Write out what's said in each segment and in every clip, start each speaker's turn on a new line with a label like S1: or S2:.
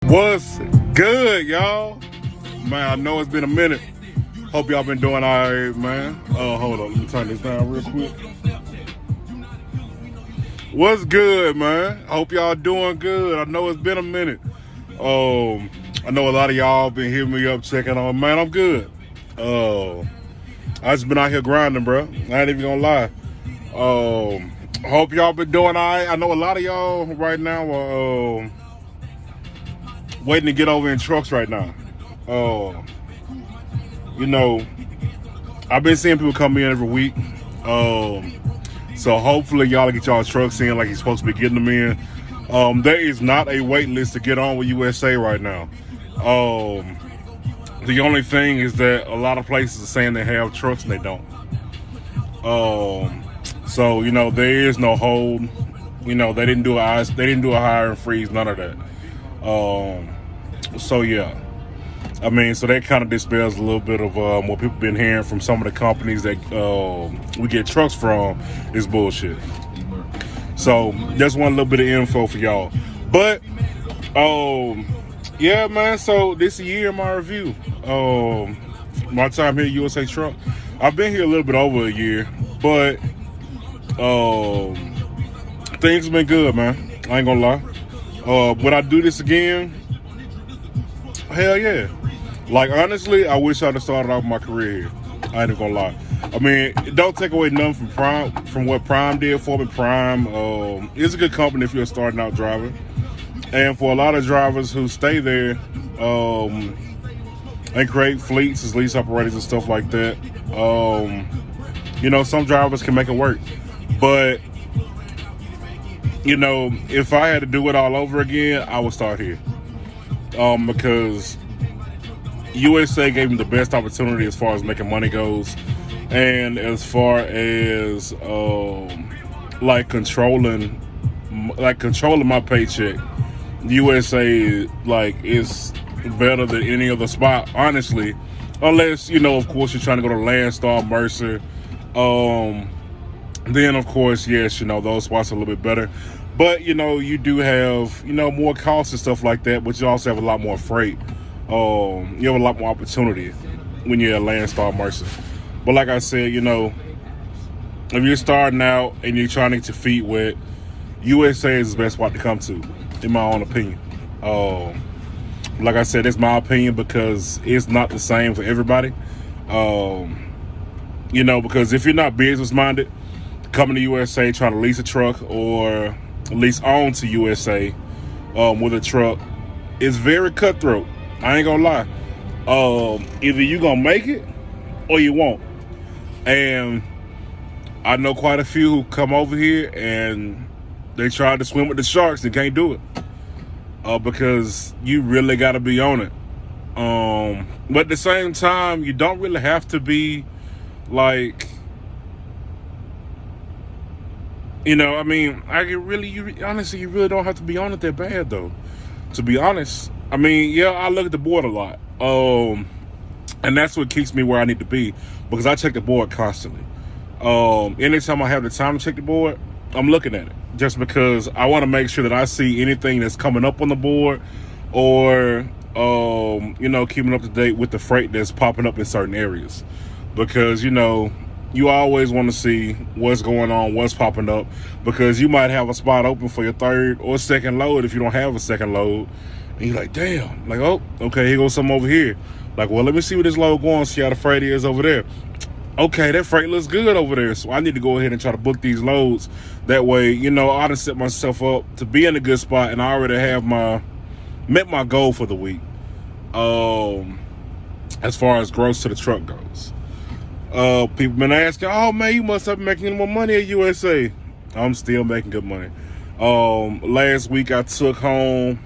S1: What's good, y'all? Man, I know it's been a minute. Hope y'all been doing all right, man. Hold on, let me turn this down real quick. What's good, man? Hope y'all doing good. I know it's been a minute. I know a lot of y'all been hitting me up, checking on. Man, I'm good. I just been out here grinding, bro. I ain't even gonna lie. Hope y'all been doing all right. I know a lot of y'all right now are waiting to get over in trucks right now. You know, I've been seeing people come in every week. So hopefully y'all get y'all trucks in like you're supposed to be getting them in. There is not a wait list to get on with USA right now. The only thing is that a lot of places are saying they have trucks and they don't. So you know, there is no hold. You know, they didn't do a hiring freeze, none of that. So yeah, I mean, so that kind of dispels a little bit of what people been hearing from some of the companies that we get trucks from is bullshit. So just one little bit of info for y'all. But yeah, man. So this year in my review, my time here at USA Truck, I've been here a little bit over a year, but things have been good, man. I ain't gonna lie. Would I do this again? Hell yeah. Like, honestly, I wish I'd have started off my career here. I ain't gonna lie. I mean, it don't take away nothing from what Prime did for me. Prime is a good company if you're a starting out driver. And for a lot of drivers who stay there and create fleets as lease operators and stuff like that, you know, some drivers can make it work. But, you know, if I had to do it all over again, I would start here. Because USA gave me the best opportunity as far as making money goes, and as far as like controlling my paycheck. USA like is better than any other spot, honestly, unless, you know, of course, you're trying to go to Landstar, Mercer. Then of course, yes, you know, those spots are a little bit better. But, you know, you do have, you know, more costs and stuff like that, but you also have a lot more freight. You have a lot more opportunity when you're at Landstar, Mercer. But like I said, you know, if you're starting out and you're trying to get your feet wet, USA is the best spot to come to, in my own opinion. Like I said, it's my opinion because it's not the same for everybody. You know, because if you're not business-minded, coming to USA trying to lease a truck or lease on to USA with a truck is very cutthroat. I ain't gonna lie. Either you gonna make it or you won't. And I know quite a few who come over here and they try to swim with the sharks and can't do it because you really got to be on it. But at the same time, you don't really have to be like, you know, I mean, honestly, you really don't have to be on it that bad, though, to be honest. I mean, yeah, I look at the board a lot. And that's what keeps me where I need to be, because I check the board constantly. Anytime I have the time to check the board, I'm looking at it just because I want to make sure that I see anything that's coming up on the board or, you know, keeping up to date with the freight that's popping up in certain areas. Because, you know, you always want to see what's going on, what's popping up, because you might have a spot open for your third or second load if you don't have a second load. And you're like, damn, like, oh, okay, here goes some over here. Like, well, let me see where this load going, see how the freight is over there. Okay, that freight looks good over there, so I need to go ahead and try to book these loads. That way, you know, I done set myself up to be in a good spot, and I already have met my goal for the week. As far as gross to the truck goes. People been asking, oh man, you must have been making more money at USA. I'm still making good money. Last week I took home,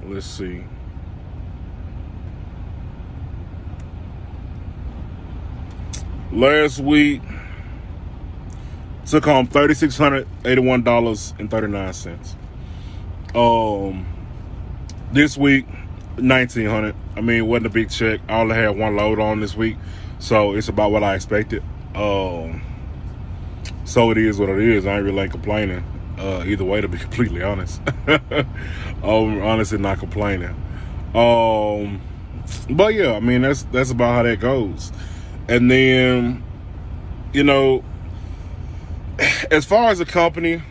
S1: let's see. Last week, took home $3,681.39. This week, $1,900. I mean, it wasn't a big check. I only had one load on this week, so it's about what I expected. So it is what it is. I ain't really complaining. either way, to be completely honest. Honestly, not complaining. But yeah, I mean, that's about how that goes. And then, you know, as far as the company,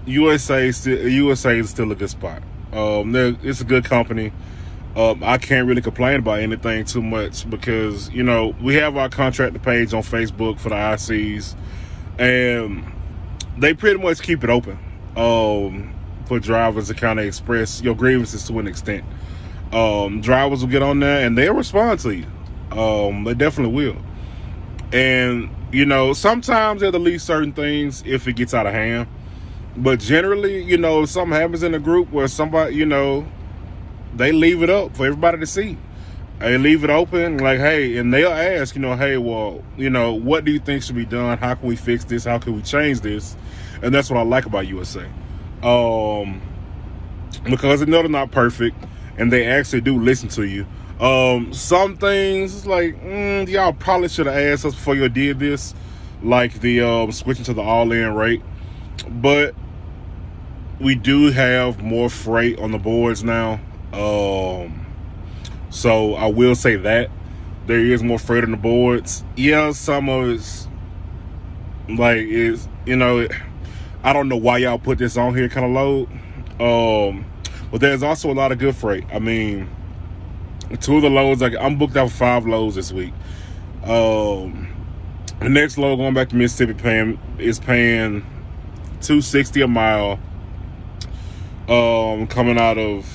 S1: USA is still a good spot. It's a good company. I can't really complain about anything too much because, you know, we have our contractor page on Facebook for the ICs, and they pretty much keep it open for drivers to kind of express your grievances to an extent. Drivers will get on there and they'll respond to you. They definitely will. And, you know, sometimes they'll delete certain things if it gets out of hand. But generally, you know, if something happens in a group where somebody, you know, they leave it up for everybody to see. They leave it open, like, hey, and they'll ask, you know, hey, well, you know, what do you think should be done? How can we fix this? How can we change this? And that's what I like about USA. Because they know they're not perfect, and they actually do listen to you. Some things, it's like, y'all probably should have asked us before you did this, like the switching to the all-in rate. But we do have more freight on the boards now. So I will say that there is more freight on the boards. Yeah, some of it's like is, you know, I don't know why y'all put this on here kind of load. But there's also a lot of good freight. I mean, 2 of the loads, like I'm booked out for 5 loads this week. The next load going back to Mississippi is paying $260 a mile. Coming out of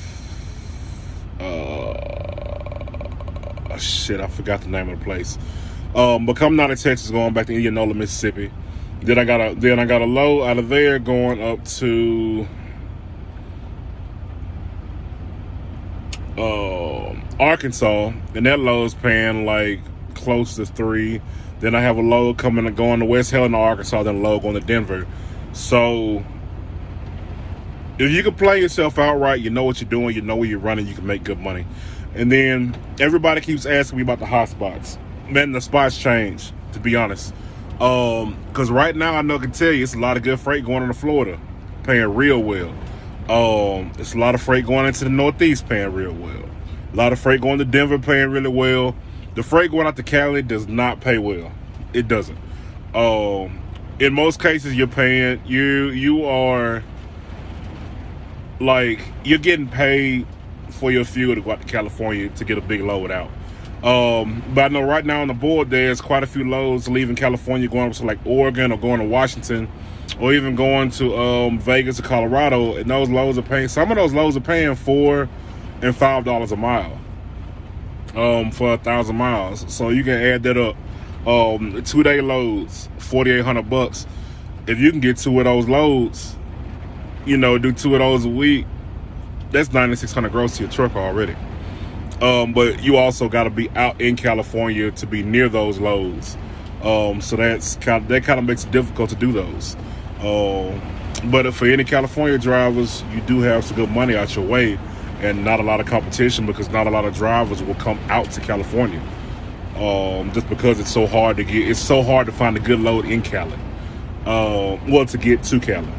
S1: shit, I forgot the name of the place. But coming out of Texas, going back to Indianola, Mississippi. Then I got a load out of there going up to Arkansas, and that load's paying like close to 3. Then I have a load going to West Helena, Arkansas, then a load going to Denver. So if you can play yourself out right, you know what you're doing, you know where you're running, you can make good money. And then everybody keeps asking me about the hot spots. Man, the spots change, to be honest. Because right now, I know I can tell you, it's a lot of good freight going into Florida, paying real well. It's a lot of freight going into the Northeast, paying real well. A lot of freight going to Denver, paying really well. The freight going out to Cali does not pay well. It doesn't. In most cases, you're paying, you are, like, you're getting paid for your fuel to go out to California to get a big load out. But I know right now on the board, there's quite a few loads leaving California, going up to like Oregon or going to Washington, or even going to Vegas or Colorado. And those loads are paying, some of those loads are paying $4 and $5 a mile for 1,000 miles. So you can add that up. 2-day loads, $4,800. If you can get 2 of those loads, you know, do 2 of those a week, that's $9,600 gross to your truck already. But you also got to be out in California to be near those loads. So that kind of makes it difficult to do those. But for any California drivers, you do have some good money out your way, and not a lot of competition because not a lot of drivers will come out to California. Just because it's so hard to find a good load in Cali. To get to Cali.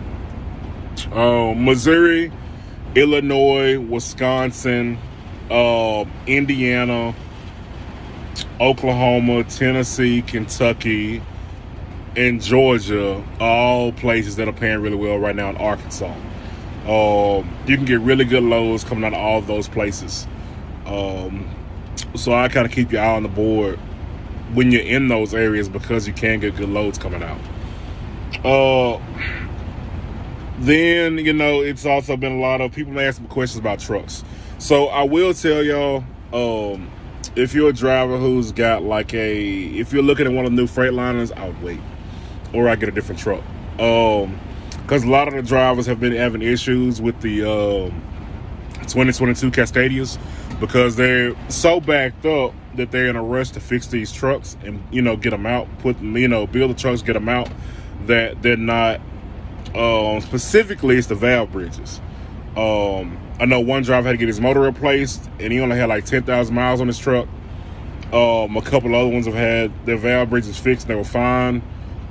S1: Missouri, Illinois, Wisconsin, Indiana, Oklahoma, Tennessee, Kentucky, and Georgia are all places that are paying really well right now in Arkansas. You can get really good loads coming out of all of those places. So I kind of keep your eye on the board when you're in those areas because you can get good loads coming out. Then, you know, it's also been a lot of people asking questions about trucks. So I will tell y'all, if you're a driver who's got like if you're looking at one of the new Freightliners, I would wait. Or I get a different truck. Because a lot of the drivers have been having issues with the 2022 Cascadias because they're so backed up that they're in a rush to fix these trucks and, you know, get them out, build the trucks, get them out, that they're not, specifically it's the valve bridges. I know one driver had to get his motor replaced and he only had like 10,000 miles on his truck. A couple other ones have had their valve bridges fixed and they were fine.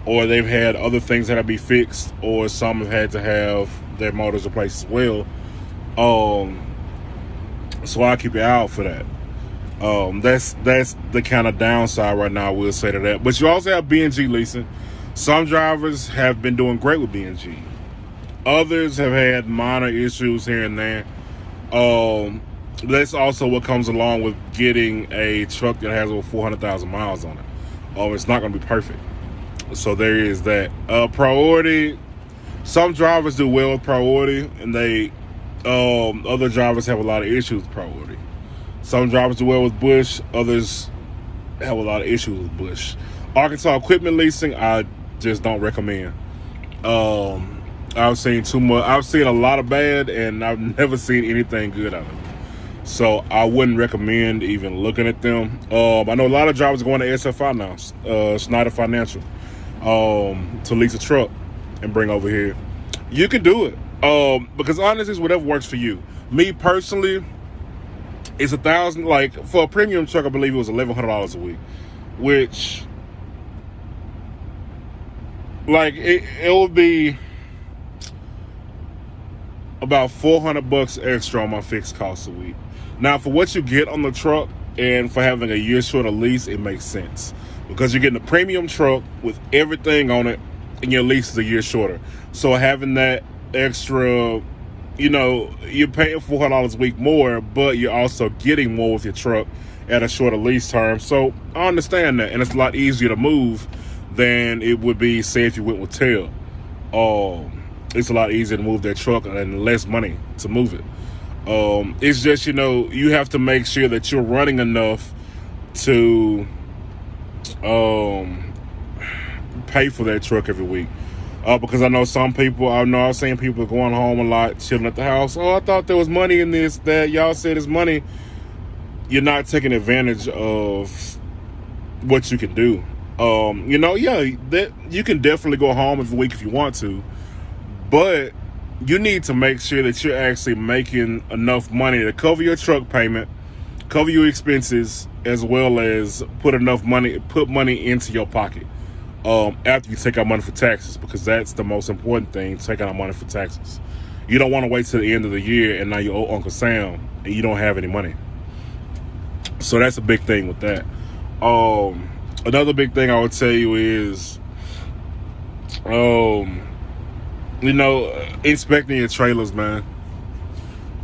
S1: or they've had other things that have to be fixed, or some have had to have their motors replaced as well. So I keep an eye out for that. That's the kind of downside right now, I will say to that. But you also have B&G leasing. Some drivers have been doing great with B&G. Others have had minor issues here and there. That's also what comes along with getting a truck that has over 400,000 miles on it. It's not going to be perfect. So there is that. Priority. Some drivers do well with priority, and other drivers have a lot of issues with priority. Some drivers do well with Bush. Others have a lot of issues with Bush. Arkansas equipment leasing, I just don't recommend. I've seen too much. I've seen a lot of bad, and I've never seen anything good out of it. So I wouldn't recommend even looking at them. I know a lot of drivers are going to SFI now, Snyder Financial, to lease a truck and bring over here. You can do it, because honestly, it's whatever works for you. Me personally, it's $1,000. Like for a premium truck, I believe it was $1,100 a week, which, like, it would be about $400 extra on my fixed costs a week. Now, for what you get on the truck and for having a year shorter lease, it makes sense, because you're getting a premium truck with everything on it, and your lease is a year shorter. So having that extra, you're paying $400 a week more, but you're also getting more with your truck at a shorter lease term. So I understand that, and it's a lot easier to move than it would be, say, if you went with Tail. It's a lot easier to move that truck and less money to move it. It's just, you have to make sure that you're running enough to pay for that truck every week. Because I know some people, I've seen people going home a lot, chilling at the house. Oh, I thought there was money in this, that y'all said is money. You're not taking advantage of what you can do. That you can definitely go home every week if you want to, but you need to make sure that you're actually making enough money to cover your truck payment, cover your expenses, as well as put money into your pocket after you take out money for taxes, because that's the most important thing, take out money for taxes. You don't want to wait till the end of the year and now you owe Uncle Sam and you don't have any money. So that's a big thing with that. Another big thing I would tell you is, inspecting your trailers, man.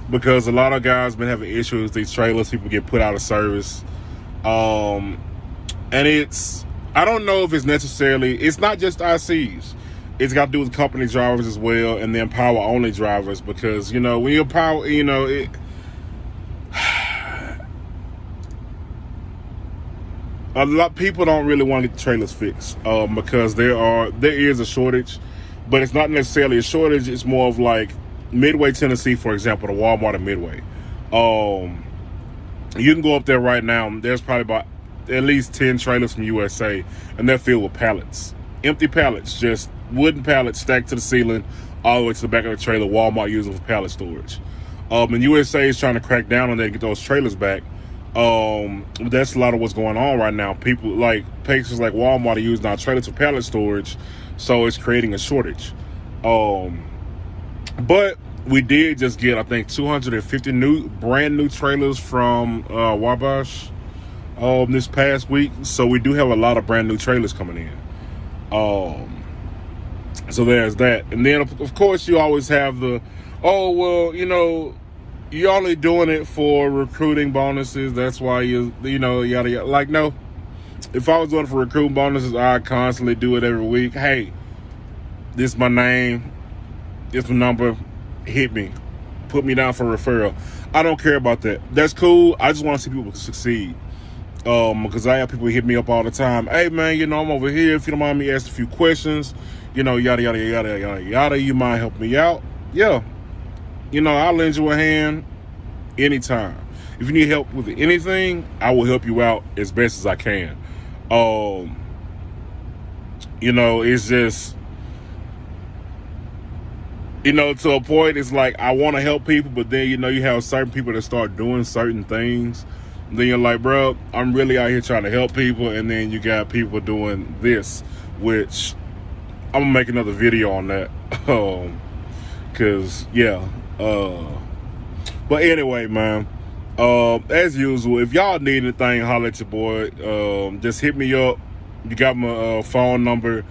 S1: Because a lot of guys been having issues with these trailers. People get put out of service. And I don't know if it's not just ICs. It's got to do with company drivers as well, and then power only drivers, because, when you're power, a lot of people don't really want to get the trailers fixed, because there is a shortage, but it's not necessarily a shortage. It's more of like Midway, Tennessee, for example, the Walmart of Midway. You can go up there right now. There's probably about at least 10 trailers from USA, and they're filled with pallets, empty pallets, just wooden pallets stacked to the ceiling, all the way to the back of the trailer. Walmart using for pallet storage. And USA is trying to crack down on that and get those trailers back. That's a lot of what's going on right now. People like places like Walmart are using our trailers for pallet storage, so it's creating a shortage. But we did just get, I think, 250 brand new trailers from Wabash this past week. So we do have a lot of brand new trailers coming in. So there's that. And then of course you always have the, you're only doing it for recruiting bonuses. That's why yada yada. Like, no. If I was doing it for recruiting bonuses, I'd constantly do it every week. Hey, this is my name. This is my number. Hit me. Put me down for a referral. I don't care about that. That's cool. I just want to see people succeed. Because I have people hit me up all the time. Hey, man, I'm over here. If you don't mind me asking a few questions, yada, yada, yada, yada, yada. You might help me out. Yeah. I'll lend you a hand anytime. If you need help with anything, I will help you out as best as I can. It's just, to a point, it's like, I want to help people, but then, you have certain people that start doing certain things. And then you're like, bro, I'm really out here trying to help people. And then you got people doing this, which I'm gonna make another video on that. Cause yeah. But anyway, man. As usual, if y'all need anything, holler at your boy. Just hit me up. You got my phone number.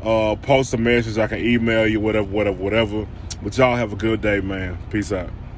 S1: Post a message. I can email you, whatever. But y'all have a good day, man. Peace out.